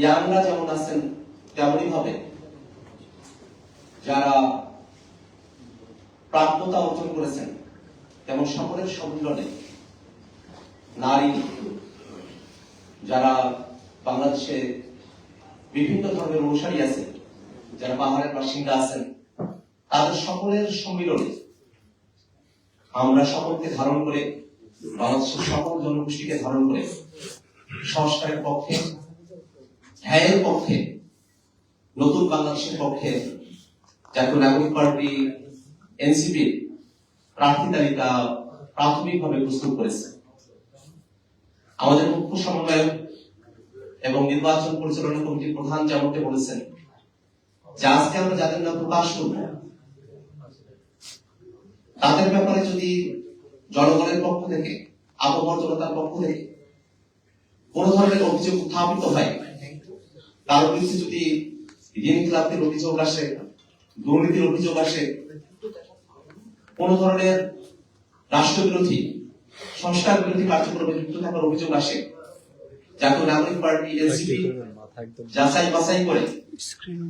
ইয়াংরা যেমন আছেন তেমনই ভাবে যারা প্রাপ্যতা অর্জন করেছেন তেমন সকলের সম্মিলনে নারী যারা বাংলাদেশে বিভিন্ন ধরনের অনুসারী আছে, যারা পাহাড়ের বাসিন্দা আছেন, তাদের সকলের সম্মিলনে আমরা সকলকে ধারণ করে, বাংলাদেশের সকল জনগোষ্ঠীকে ধারণ করে সংস্কারের পক্ষে, ন্যায়ের পক্ষে, নতুন বাংলাদেশের পক্ষে জাতীয় নাগরিক পার্টি এনসিপি প্রার্থী তালিকা প্রাথমিকভাবে প্রস্তুত করেছে। আমাদের মুখ্য সমন্বয়ক এবং নির্বাচন পরিচালনা কমিটির প্রধান যেমনটি বলেছেন যে আজকে আমরা যাদের নাম প্রকাশ করব তাদের ব্যাপারে যদি জনগণের পক্ষ থেকে, আপামর জনতার পক্ষ থেকে কোন ধরনের অভিযোগ উত্থাপিত হয়, তার বিরুদ্ধে যদি ঋণ খেলাপির অভিযোগ আসে, দুর্নীতির অভিযোগ আসে, কোন ধরনের রাষ্ট্রবিরোধী, সংস্কার বিরোধী কার্যক্রমে যুক্ত থাকার অভিযোগ আসে, জাতীয় নাগরিক পার্টি এনসিপি যাচাই বাছাই করে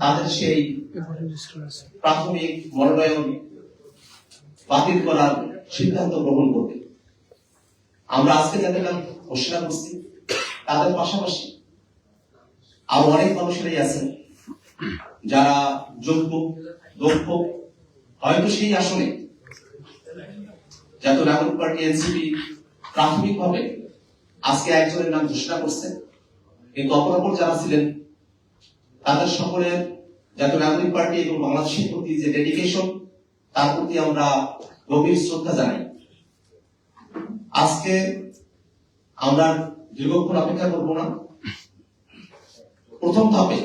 তাদের সেই প্রাথমিক মনোনয়ন বাতিল করার সিদ্ধান্ত গ্রহণ করবে। আমরা আজকে যাদের নাম ঘোষণা করছি তাদের পাশাপাশি আরো অনেক মানুষেরাই আছেন যারা যোগ্য, দক্ষ, হয়তো সেই আসনে জাতীয় নাগরিক পার্টি এনসিপি প্রাথমিকভাবে আজকে একজনের নাম ঘোষণা করছে, কিন্তু অপরাপর যারা ছিলেন তাদের সকলের জাতীয় নাগরিক পার্টি এবং বাংলাদেশের প্রতি যে ডেডিকেশন, তার প্রতি আমরা গভীর শ্রদ্ধা জানাই। আজকে আমরা দীর্ঘক্ষণ অপেক্ষা করব না। প্রথম ধাপে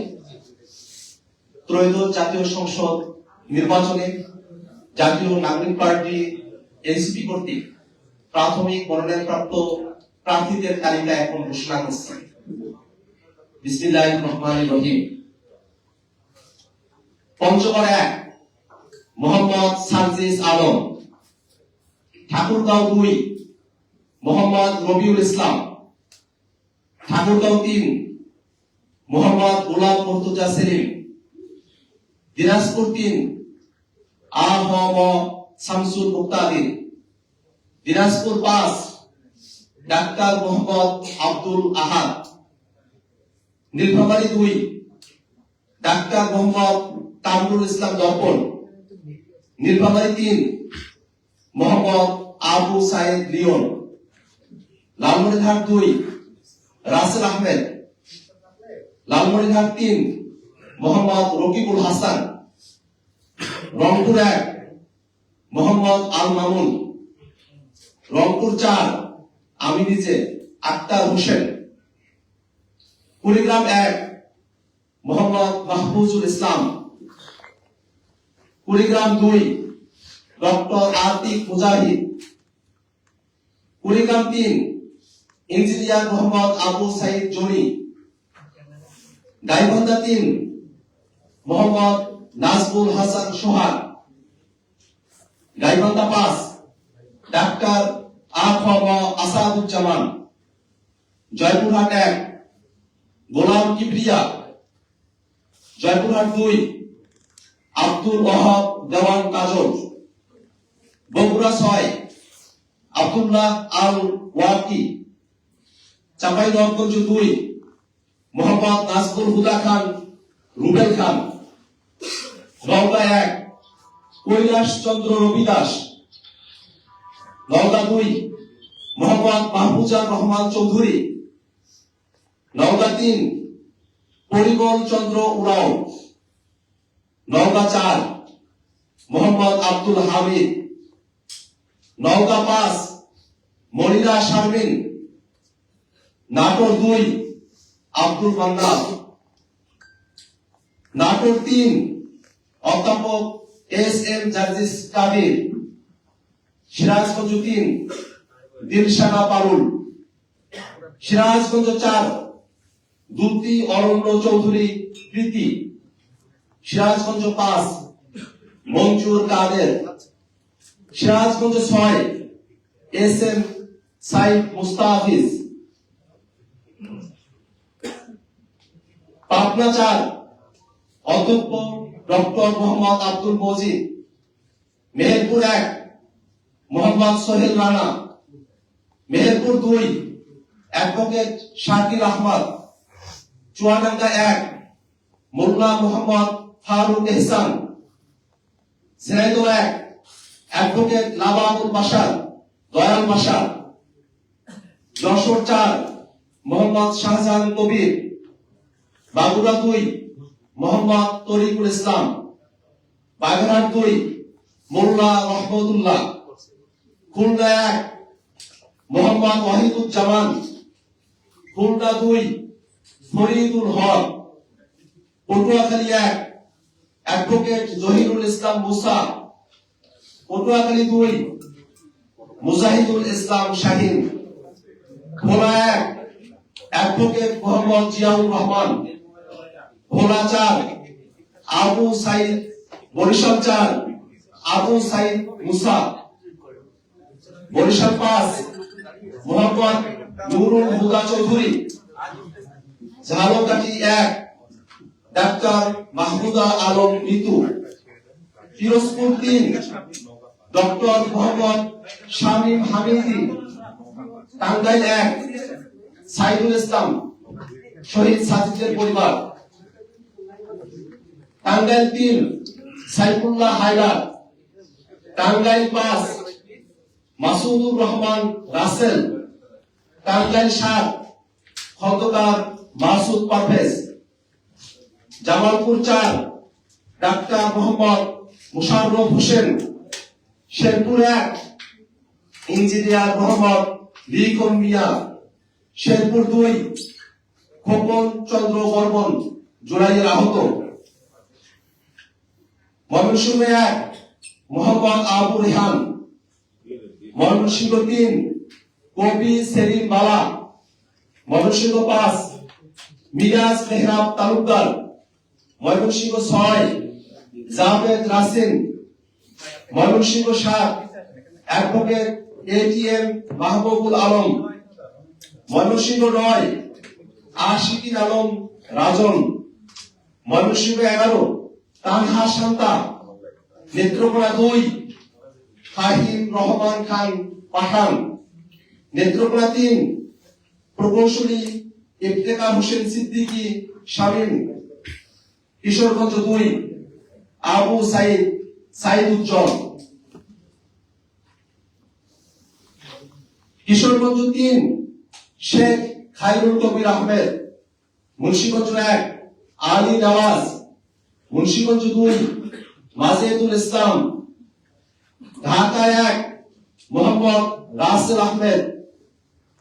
ত্রয়োদশ জাতীয় সংসদ নির্বাচনে জাতীয় নাগরিক পার্টি এনসিপি কর্তৃক প্রাথমিক মনোনয়নপ্রাপ্ত প্রার্থীদের তালিকা এখন ঘোষণা করছে। বিসমিল্লাহির রহমানির রহিম। পঞ্চগড় 1 মোহাম্মদ সার্জিস আলম, ঠাকুরগাঁও 2 মোহাম্মদ রবিউল ইসলাম, ঠাকুরগাঁও 3 মোহাম্মদ গোলাম মুর্তজা সেলিম, দিনাজপুর 3 আহম শামসুল মুক্তাদির, দিনাজপুর 5 ডাক্তার মোহাম্মদ আব্দুল আহাদ, নীলফামারী 2 ডাক্তার মোহাম্মদ কামরুল ইসলাম দর্পণ, নীলফামারী 3 মোহাম্মদ আবু সাইদ লিওন, লালমনিরহাট 2 রাসেল আহমেদ, লালমনিরহাট 3 মোহাম্মদ রকিবুল হাসান, রংপুর 1 মোহাম্মদ আল মামুন, রংপুর 4 আমি নিজে আক্তার হোসেন, কুড়িগ্রাম 1 মোহাম্মদ মাহফুজুল ইসলাম, কুড়িগ্রাম 2 ডক্টর আতিক মুজাহিদ, Kurigram 3 engineer Mohammad Abu Saeed Johnny, Gaibandha 3 Mohammad Nazbul Hasan Sohag, Gaibandha 5 doctor আফম Asaduzzaman, Joypurhat 1 গোলাম কিবরিয়া, জয়পুরহাট 2 আব্দুল ওয়াহাব দেওয়ান কাজল, বগুড়া 6 আব্দুল্লাহ আল ওয়াকি, চাঁপাইনবাবগঞ্জ 2 মোহাম্মদ নাজমুল হুদা খান রুবেল খান, নওগাঁ 1 কৈলাস চন্দ্র রবি দাস, নওগাঁ 2 মোহাম্মদ মাহফুজার রহমান চৌধুরী, নওগাঁ 3 পরিমল চন্দ্র উরাও, নওগাঁ 4 মোহাম্মদ আব্দুল হামিদ, নওগাঁ 5 মনিরা শারমিন, নাটোর 2 আব্দুল মান্নান, নাটোর 3 অধ্যাপক এস এম জার্জিস কাদির, সিরাজগঞ্জ 3 দিলশানা পারুল, সিরাজগঞ্জ 4 দুলতি অরণ্য চৌধুরী প্রীতি, সিরাজগঞ্জ 5 মঞ্জুর কাদের, সিরাজগঞ্জ 6 এস এম সাইদ মুস্তাফিজ, পাবনা 4 অধ্যক্ষ ডক্টর মোহাম্মদ আব্দুল মজিদ, মেহেরপুর 1 মোহাম্মদ সোহেল রানা, মেহেরপুর 2 অ্যাডভোকেট শাকির আহমদ, চুয়াডাঙ্গা 1 মোল্লা মোহাম্মদ ফারুক এহসান, ঝিনাইদহ 1 অ্যাডভোকেট লাবাবুল বাশার দয়াল বাশার, যশোর 4 মোহাম্মদ শাহজাহান কবির, বাগুড়া 2 মোহাম্মদ তরিকুল ইসলাম, বাগেরহাট 2 মোল্লা রহমতুল্লাহ, খুলনা 1 মোহাম্মদ ওয়াহিদুজ্জামান, খুলনা 2 ফরিদুল হক, পটুয়াখালী 1 অ্যাডভোকেট জহিরুল ইসলাম মুসা, পটুয়াখালী 2 মুজাহিদুল ইসলাম শাহিন, ভোলা 1 অ্যাডভোকেট মোহাম্মদ জিয়াউর রহমান, ভোলা 4 আবু সাইদ, বরিশাল 4 আবু সাইদ মুসা, বরিশাল 5 মোহাম্মদ নুরুল হুদা চৌধুরী, ঝালকাঠি 1 ডাক্তার মাহমুদা আলম মিতু, পিরোজপুর 3 ডক্টর মোহাম্মদ শামীম হামিদি, টাঙ্গাইল 1 সাইদুল ইসলাম, শহীদ সাজিদের পরিবার, টাঙ্গাইল 3 সাইফুল্লাহ হায়দার, টাঙ্গাইল 5 মাসুদুর রহমান রাসেল, টাঙ্গাইল 7 খন্দকার মাসুদ পারভেজ, জামালপুর 4 ডাক্তার মোহাম্মদ মুশাররফ হোসেন, শেরপুর 1 ইঞ্জিনিয়ার মোহাম্মদ লিখন মিয়া, শেরপুর 2 খোকন চন্দ্র বর্মন জুলাইয়ের আহত, ময়মনসিংহ 1 মোহাম্মদ আবু রেহান, ময়মনসিংহ 3 কবি সেলিম বালা, ময়মনসিংহ 5 মিরাজ মেহরাব তালুকদার, ময়মনসিংহ 6 জাভেদ রাসিন, ময়মনসিংহ 7 অ্যাডভোকেট এটিএম মাহবুবুল আলম, ময়মনসিংহ 9 আশিকিন আলম রাজন, ময়মনসিংহ 11 তানহা শান্তা, নেত্রকোনা 2 ফাহিম রহমান খান পাঠান, নেত্রকোনা 3 প্রকৌশলী ইফতেখার হোসেন সিদ্দিকী শামীম, কিশোরগঞ্জ 2 আবু সাইদ সাইদুজ্জল, কিশোরগঞ্জ 3 শেখ খায়রুল কবির আহমেদ, মুন্সিগঞ্জ 1 আলী নওয়াজ, মুন্সিগঞ্জ 2 মাজেদুল ইসলাম, ঢাকা 1 মোহাম্মদ রাসেল আহমেদ,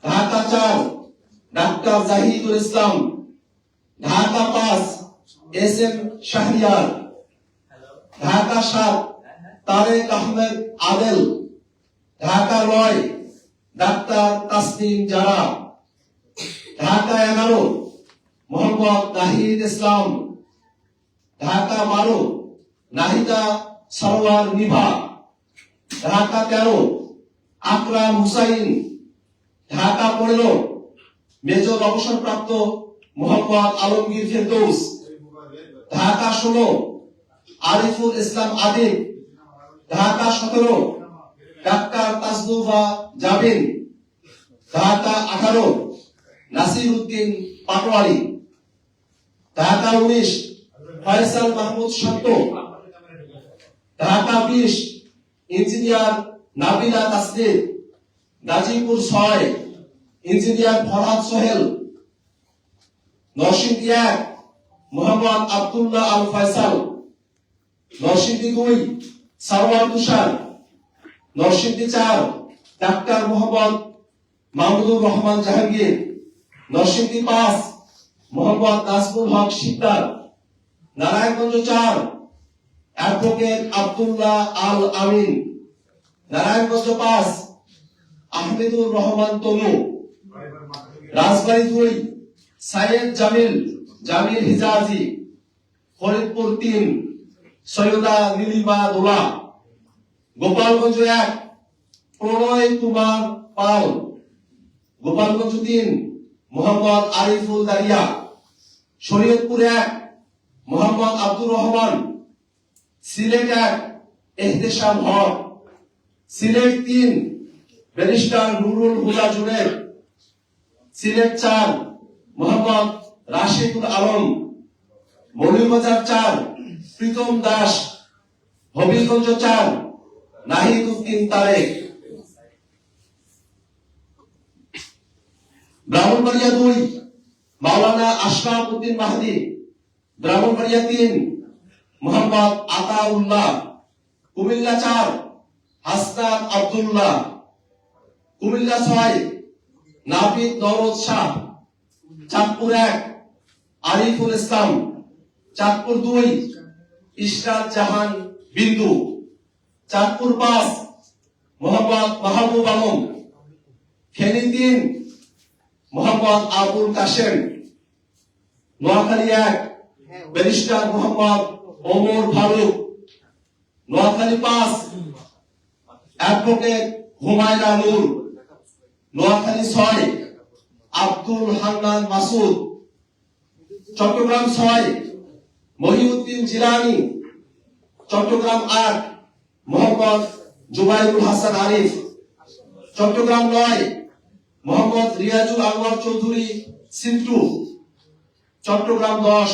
ঢাকা 4 ডাক্তার জাহিদুল ইসলাম, ঢাকা 5 এস এম শাহরিয়ার, ঢাকা 7 তারেক আহমেদ আদেল, ঢাকা 9 ডাক্তার তাসনিম জারা, ঢাকা 11 মোহাম্মদ নাহিদ ইসলাম, ঢাকা 12 নাহিদা সরওয়ার নিভা, ঢাকা 13 আকরাম হুসাইন, ঢাকা 15 মেজর অবসরপ্রাপ্ত মোহাম্মদ আলমগীর ফেরদৌস, ঢাকা 16 আরিফুল ইসলাম আদিব, ঢাকা 17 ডাক্তার তাজনুভা জাবিন, ঢাকা 18 নাসির উদ্দিন পাটোয়ারি, ঢাকা 19 ফয়সাল মাহমুদ শান্ত, ঢাকা 20 ইঞ্জিনিয়ার নাবিলা তাসনিম, গাজীপুর 6 ইঞ্জিনিয়ার ফরহাদ সোহেল, নরসিংদী 1 মোহাম্মদ আব্দুল্লাহ আল ফয়সাল, নরসিংদী 2 সারওয়ার তুষার, নরসিংদী 4 ডাক্তার মোহাম্মদ মাহমুদুর রহমান জাহাঙ্গীর, নরসিংদী 5 মোহাম্মদ নাজমুল হক শিকদার, নারায়ণগঞ্জ 4 অ্যাডভোকেট আব্দুল্লাহ আল আমিন, নারায়ণগঞ্জ 5 আহমেদুর রহমান তনু, রাজবাড়ী 2 সাইয়েদ জামিল হিজাজি, ফরিদপুর 3 সৈয়দা নীলিমা দোলা, গোপালগঞ্জ 1 প্রণয় কুমার পাল, গোপালগঞ্জ 3 মোহাম্মদ আরিফুল দারিয়া, শরীয়তপুর 1 মোহাম্মদ আব্দুর রহমান, সিলেট 1 এহতেশাম হক, সিলেট 3 ব্যারিস্টার নুরুল হুদা জুনেদ, সিলেট 4 মোহাম্মদ রাশিদুল আলম, মৌলভীবাজার 4 প্রীতম দাস, হবিগঞ্জ 4 নাহিদ উদ্দিন তারেক, ব্রাহ্মণবাড়িয়া 2 মাওলানা আশরাফ উদ্দিন মাহদি, ব্রাহ্মণবাড়িয়া 3 মোহাম্মদ আতাউল্লাহ, কুমিল্লা 4 হাসনাত আব্দুল্লাহ, কুমিল্লা 6 নাবিদ নওরোজ শাহ, চাঁদপুর 1 আরিফুল ইসলাম, চাঁদপুর 2 ইশরাত জাহান বিন্দু, চাঁদপুর 5 মোহাম্মদ মাহবুব আলম, ফেনী 3 মোহাম্মদ আবুল কাশেম, নোয়াখালী 1 ব্যারিস্টার মোহাম্মদ ওমর ফারুক, নোয়াখালী 5 অ্যাডভোকেট হুমায়রা নূর, নোয়াখালী 6 আব্দুল হান্নান মাসুদ, চট্টগ্রাম 6 মহিউদ্দিন জিলানী, চট্টগ্রাম 8 মোহাম্মদ জুবাইরুল হাসান আরিফ, চট্টগ্রাম 9 মোহাম্মদ রিয়াজুল আনোয়ার চৌধুরী সিন্টু, চট্টগ্রাম 10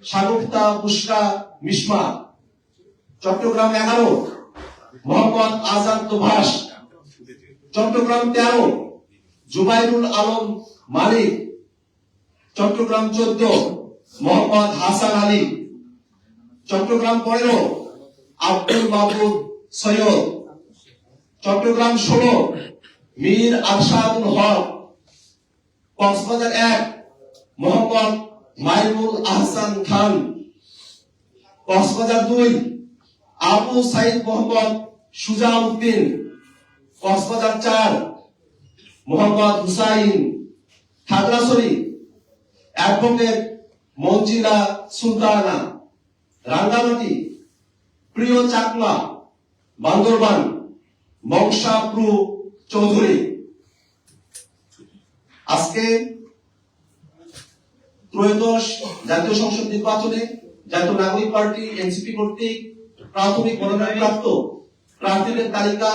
শাগুফতা বুশরা মিশমা, চট্টগ্রাম 11 মোহাম্মদ আজাদ তোভাস, চট্টগ্রাম 13 জুবাইরুল আলম মালিক, চট্টগ্রাম 14 মোহাম্মদ হাসান আলী, চট্টগ্রাম 15 আব্দুল মাহবুব সৈয়দ, চট্টগ্রাম 16 মীর আরশাদুল হক, কক্সবাজার 1 মোহাম্মদ মাইমুল আহসান খান, কক্সবাজার 2 আবু সাইদ মোহাম্মদ সুজাউদ্দিন, কক্সবাজার 4 মোহাম্মদ হুসাইন, খাগড়াছড়ি অ্যাডভোকেট মঞ্জিলা সুলতানা, রাঙ্গামাটি প্রিয় চাকমা, বান্দরবান মংসাপ্রু চৌধুরী। আজকে ত্রয়োদশ জাতীয় সংসদ নির্বাচনে জাতীয় নাগরিক পার্টি এনসিপি কর্তৃক প্রাথমিক মনোনয়নপ্রাপ্ত প্রার্থীদের তালিকা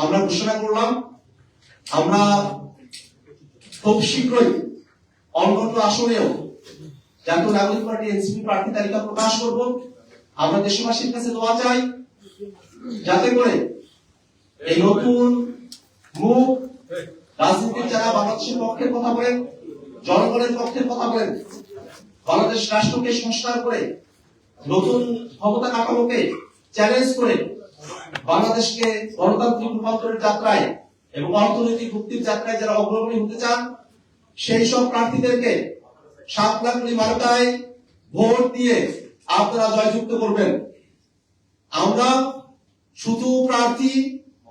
আমরা ঘোষণা করলাম। আমরা খুব শীঘ্রই অন্যান্য আসনেও জাতীয় নাগরিক পার্টি এনসিপি প্রার্থী তালিকা প্রকাশ করব। আমরা দেশবাসীর কাছে দোয়া চাই যাতে করে এই নতুন মুখ রাজনীতির যারা বাংলাদেশের পক্ষে কথা বলেন, জনগণের পক্ষে কথা বলেন, বাংলাদেশ রাষ্ট্রকে সংস্কার করে নতুন ক্ষমতা কাঠামোকে চ্যালেঞ্জ করে বাংলাদেশকে গণতান্ত্রিক রূপান্তরের যাত্রায় এবং অর্থনৈতিক মুক্তির যাত্রায় যারা অগ্রগণী হতে চান সেই সব প্রার্থীদেরকে 7 লাখ মার্কায় ভোট দিয়ে আপনারা জয়যুক্ত করবেন। আমরা শুধু প্রার্থী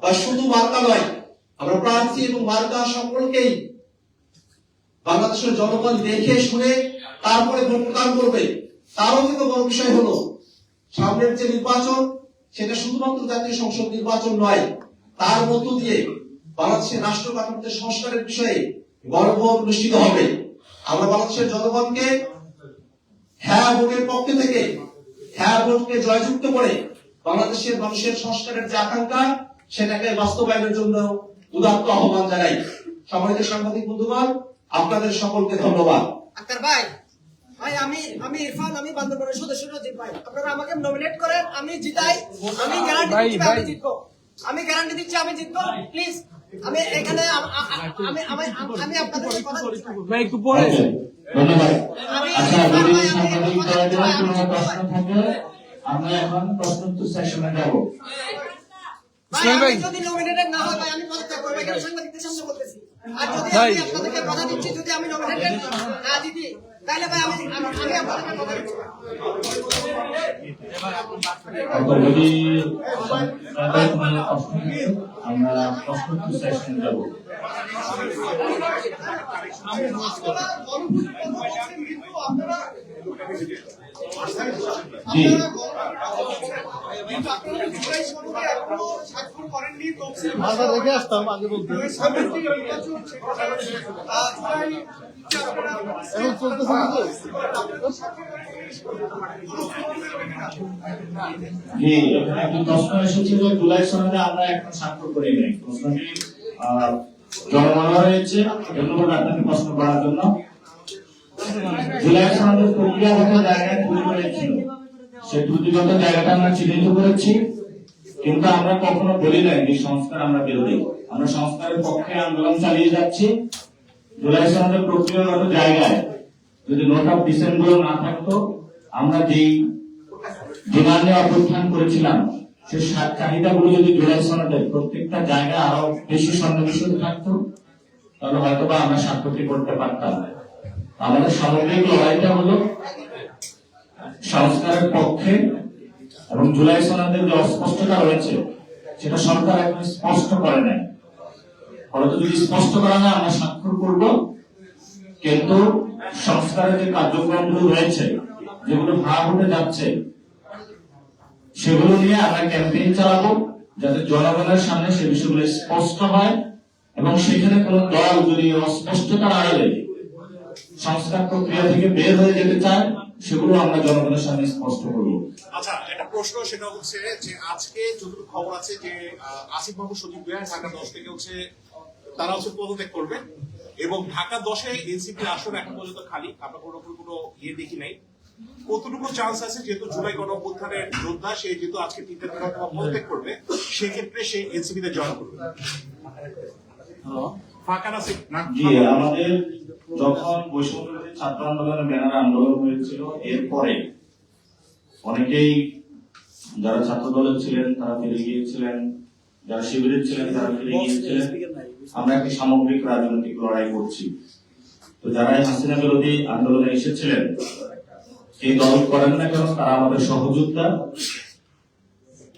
বা শুধু মার্কা নয়, আমরা প্রার্থী এবং মার্কা সকলকেই বাংলাদেশের জনগণ দেখে শুনে তারপরে ভোট প্রদান করবে। তারও কিন্তু বড় বিষয় হলো সামনের যে নির্বাচন সেটা শুধুমাত্র জাতীয় সংসদ নির্বাচন নয়, তার মধ্য দিয়ে বাংলাদেশের রাষ্ট্র কাঠামোতে সংস্কারের বিষয়ে গণভোট অনুষ্ঠিত হবে। আমরা বাংলাদেশের জনগণকে হ্যাঁ ভোটের পক্ষ থেকে হ্যাঁ ভোটকে জয়যুক্ত করে বাংলাদেশের মানুষের সংস্কারের যে আকাঙ্ক্ষা সেটাকে বাস্তবায়নের জন্য উদাত্ত আহ্বান জানাই। সম্মানিত সাংবাদিক বন্ধুগণ, আপনাদের সকলকে ধন্যবাদ। আক্তার ভাই, আমি ইরফান, আমি বান্দরবানের সদস্য রাজীব ভাই, আপনারা আমাকে নমিনেট করেন, আমি জিতাই, আমি গ্যারান্টি দিচ্ছি আমি জিতবো, আমি গ্যারান্টি দিচ্ছি আমি জিতবো। প্লিজ আমি এখানে আমি আপনাদের কথা দিচ্ছি ভাই, একটু পরে ধন্যবাদ। আচ্ছা, যদি সাংবাদিক দলের কোনো প্রশ্ন থাকে আমরা এখন প্রশ্নোত্তর সেশনে যাব। ভাই যদি নমিনেটেড না হয় ভাই আমি পদত্যাগ করব, এখানে সাংবাদিকদের সামনে বলতেছি। আর যদি আমি আপনাদেরকে কথা দিচ্ছি যদি আমি নমিনেটেড না দিই তাহলে ভাই আমি আপনাদেরকে কথা দিচ্ছি। যদি আমরা প্রশ্নোত্তর সেশনে যাব। জি স্বাক্ষর করেননি তো মাথা রেখে আসতাম আগে বলতে এখন চলতেছে জি, এখানে একটি প্রশ্ন এসেছিল জুলাই সনদে আমরা এখন স্বাক্ষর করি নাই। প্রশ্নটি জমা করা হয়েছে। ধন্যবাদ আপনাকে প্রশ্ন করার জন্য। জুলাই সনদের প্রক্রিয়াগত জায়গায় ত্রুটি হয়েছিল, সেই ত্রুটিগত জায়গাটা আমরা চিহ্নিত করেছি, কিন্তু আমরা কখনো বলি নাই যে সংস্কার আমরা বিরোধী। আমরা সংস্কারের পক্ষে আন্দোলন চালিয়ে যাচ্ছি। জুলাই সনদের প্রক্রিয়াগত জায়গায় যদি নোট অফ ডিসেন্ট গুলো না থাকতো, আমরা যেই ডিমান্ডে অবস্থান করেছিলাম সেই চাহিদাগুলো যদি জুলাই সনদের প্রত্যেকটা জায়গায় আরো বেশি সন্নিবেশিত থাকতো, তাহলে হয়তো বা আমরা স্বাক্ষরটি করতে পারতাম। আমাদের সামগ্রিক লড়াইটা হলো সংস্কারের পক্ষে, এবং জুলাই সনদের যে অস্পষ্টতা রয়েছে সেটা সরকার এখন স্পষ্ট করে নাই। হয়তো যদি স্পষ্ট করা হয় আমরা স্বাক্ষর করব, কিন্তু সংস্কারের যে কার্যক্রমগুলো রয়েছে যেগুলো ভাগ হতে যাচ্ছে সেগুলো নিয়ে আমরা ক্যাম্পেইন চালাবো, যাতে জনগণের সামনে সে বিষয়গুলো স্পষ্ট হয়, এবং সেখানে কোন দল যদি অস্পষ্টতার আড়ালে সংস্কার প্রক্রিয়া থেকে বের হয়ে যেতে চায় সেগুলো আমরা জনগণের সামনে স্পষ্ট করবো। আচ্ছা, একটা প্রশ্ন, সেটা হচ্ছে যে আজকে যতটুকু খবর আছে যে আসিফ মাহমুদ সজীব ভুঁইয়া ঢাকা 10 থেকে হচ্ছে তারা হচ্ছে পদত্যাগ করবেন, এবং ঢাকা 10-এ এনসিপি আসন এখন পর্যন্ত খালি, আমরা কোনো ইয়ে দেখি নাই। কতটুকু চান্স আছে, যেহেতু জুলাই গণঅভ্যুত্থানের যোদ্ধা, সে যেহেতু আজকে 3 তারিখে পদত্যাগ করবে, সেক্ষেত্রে সে এনসিপি তে জয়েন করবে? ফাঁকা আছে না? জি, আমাদের যখন বৈষম্যবিরোধী ছাত্র আন্দোলনের ব্যানারে আন্দোলন হয়েছিল, এরপরে অনেকেই যারা ছাত্র দলের ছিলেন তারা ফিরে গিয়েছিলেন, যারা শিবিরের ছিলেন তারা ফিরে গিয়েছিলেন। আমরা একটি সামগ্রিক রাজনৈতিক লড়াই করছি। তো যারা এই হাসিনা বিরোধী আন্দোলনে এসেছিলেন, এই দল করেন না কেন, তারা আমাদের সহযোদ্ধা।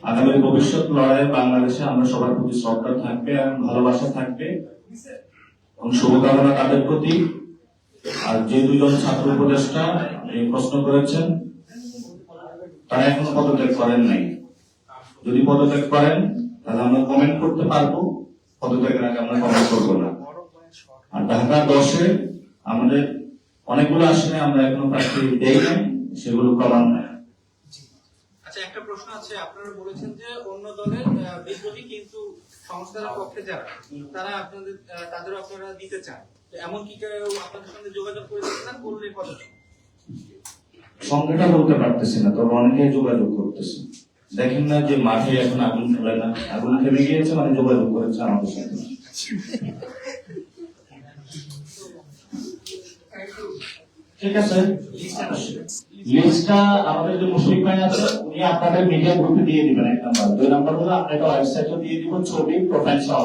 আগামী ভবিষ্যৎ লড়াই বাংলাদেশে আমরা সবার প্রতি শ্রদ্ধা থাকবে এবং ভালোবাসা থাকবে, এবং শুভকামনা তাদের প্রতি। আর যে দুজন ছাত্র উপদেষ্টা এই প্রশ্ন করেছেন তারা এখনো পদত্যাগ করেন নাই। যদি পদত্যাগ করেন তাহলে আমরা কমেন্ট করতে পারবো, পদত্যাগের আগে আমরা কমেন্ট করবো না। আর ঢাকা 10-এ আমাদের অনেকগুলো আসনে আমরা এখনো প্রার্থী দেই নাই, সেগুলো প্রমাণ নাই। আচ্ছা, একটা প্রশ্ন আছে, আপনারা বলেছেন যে অন্য দলের বিরোধী কিন্তু সংস্কারের পক্ষে যারা, তারা তাদেরও আপনারা দিতে চান, এমন কি কেউ আপনাদের সঙ্গে যোগাযোগ করে দিচ্ছেন? করলে কতটা? সংখ্যাটা বলতে পারতেছি না, তবে অনেকেই যোগাযোগ করতেছে। দেখেন না যে মাঠে এখন আগুন ধরে না, আগুন থেমে গিয়েছে, মানে যোগাযোগ করেছে আমাদের সাথে। ঠিক আছে, লিস্টটা আমাদের যে মুশফিক ভাই আছে উনি আপনাদের মিডিয়া গ্রুপে দিয়ে দিবেন। 1 নাম্বার, 2 নাম্বার হলো আমরা একটা ওয়েবসাইটে দিয়ে দিব, ছবি প্রোফাইল সহ।